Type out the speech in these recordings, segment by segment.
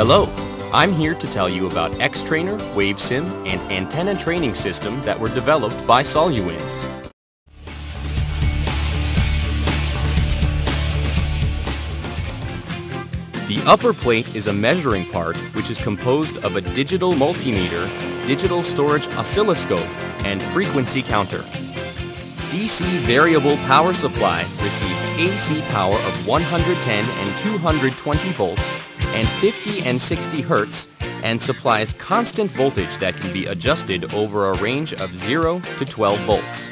Hello, I'm here to tell you about X-Trainer, WaveSim, and antenna training system that were developed by Soluwins. The upper plate is a measuring part which is composed of a digital multimeter, digital storage oscilloscope, and frequency counter. DC variable power supply receives AC power of 110 and 220 volts and 50 and 60 Hertz and supplies constant voltage that can be adjusted over a range of 0 to 12 volts.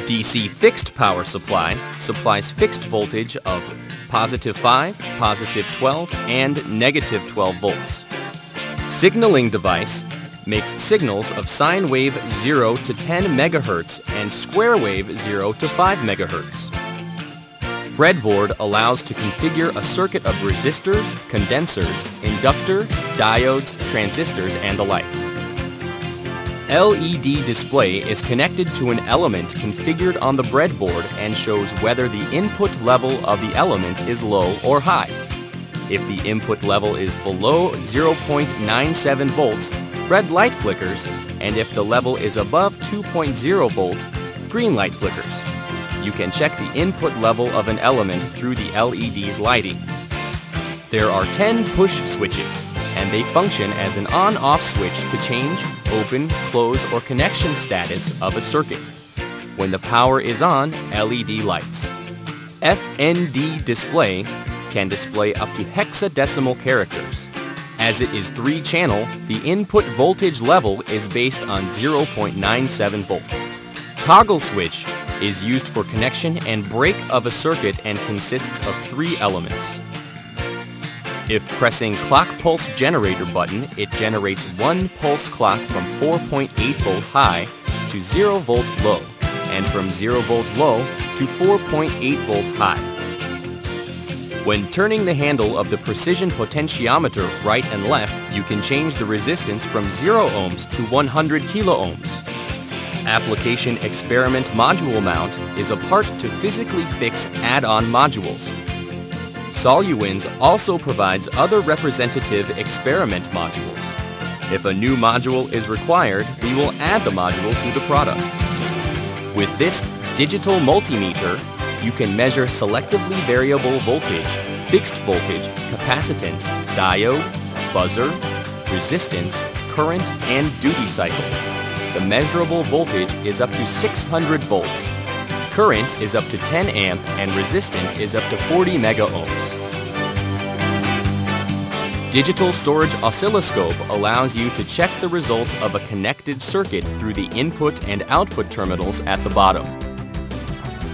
DC fixed power supply supplies fixed voltage of positive 5, positive 12, and negative 12 volts. Signaling device makes signals of sine wave 0 to 10 MHz and square wave 0 to 5 MHz. Breadboard allows to configure a circuit of resistors, condensers, inductor, diodes, transistors, and the like. LED display is connected to an element configured on the breadboard and shows whether the input level of the element is low or high. If the input level is below 0.97 volts, red light flickers, and if the level is above 2.0 volts, green light flickers. You can check the input level of an element through the LED's lighting. There are 10 push switches, and they function as an on-off switch to change, open, close, or connection status of a circuit. When the power is on, LED lights. FND display can display up to hexadecimal characters. As it is 3-channel, the input voltage level is based on 0.97 volt. Toggle switch is used for connection and break of a circuit and consists of 3 elements. If pressing clock pulse generator button, it generates 1 pulse clock from 4.8 volt high to 0 volt low, and from 0 volt low to 4.8 volt high. When turning the handle of the precision potentiometer right and left, you can change the resistance from 0 ohms to 100 kilo ohms. Application experiment module mount is a part to physically fix add-on modules. Soluwins also provides other representative experiment modules. If a new module is required, we will add the module to the product. With this digital multimeter, you can measure selectively variable voltage, fixed voltage, capacitance, diode, buzzer, resistance, current, and duty cycle. The measurable voltage is up to 600 volts. Current is up to 10 amp and resistant is up to 40 mega ohms. Digital storage oscilloscope allows you to check the results of a connected circuit through the input and output terminals at the bottom.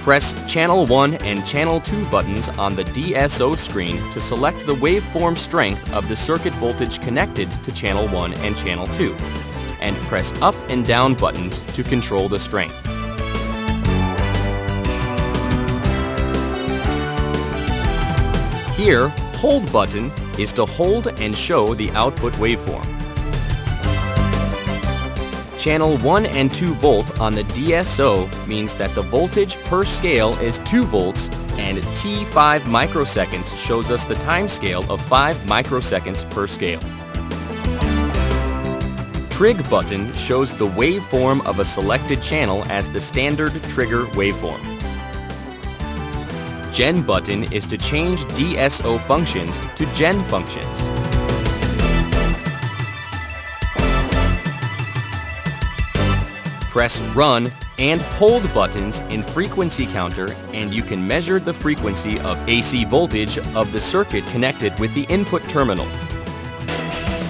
Press Channel 1 and Channel 2 buttons on the DSO screen to select the waveform strength of the circuit voltage connected to Channel 1 and Channel 2, and press up and down buttons to control the strength. Here, Hold button is to hold and show the output waveform. Channel 1 and 2 volt on the DSO means that the voltage per scale is 2 volts and T5 microseconds shows us the time scale of 5 microseconds per scale. Trig button shows the waveform of a selected channel as the standard trigger waveform. Gen button is to change DSO functions to gen functions. Press Run and Hold buttons in Frequency Counter and you can measure the frequency of AC voltage of the circuit connected with the input terminal.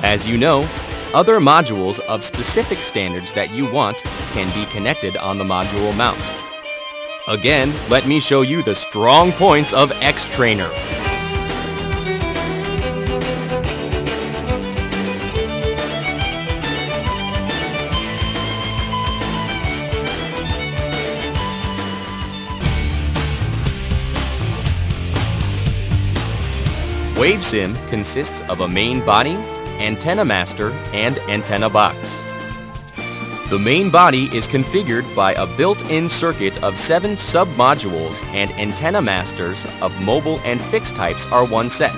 As you know, other modules of specific standards that you want can be connected on the module mount. Again, let me show you the strong points of X-Trainer. WaveSim consists of a main body, antenna master, and antenna box. The main body is configured by a built-in circuit of 7 sub-modules and antenna masters of mobile and fixed types are one set.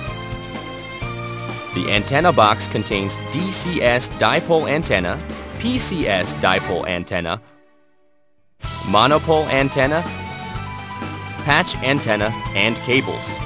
The antenna box contains DCS dipole antenna, PCS dipole antenna, monopole antenna, patch antenna, and cables.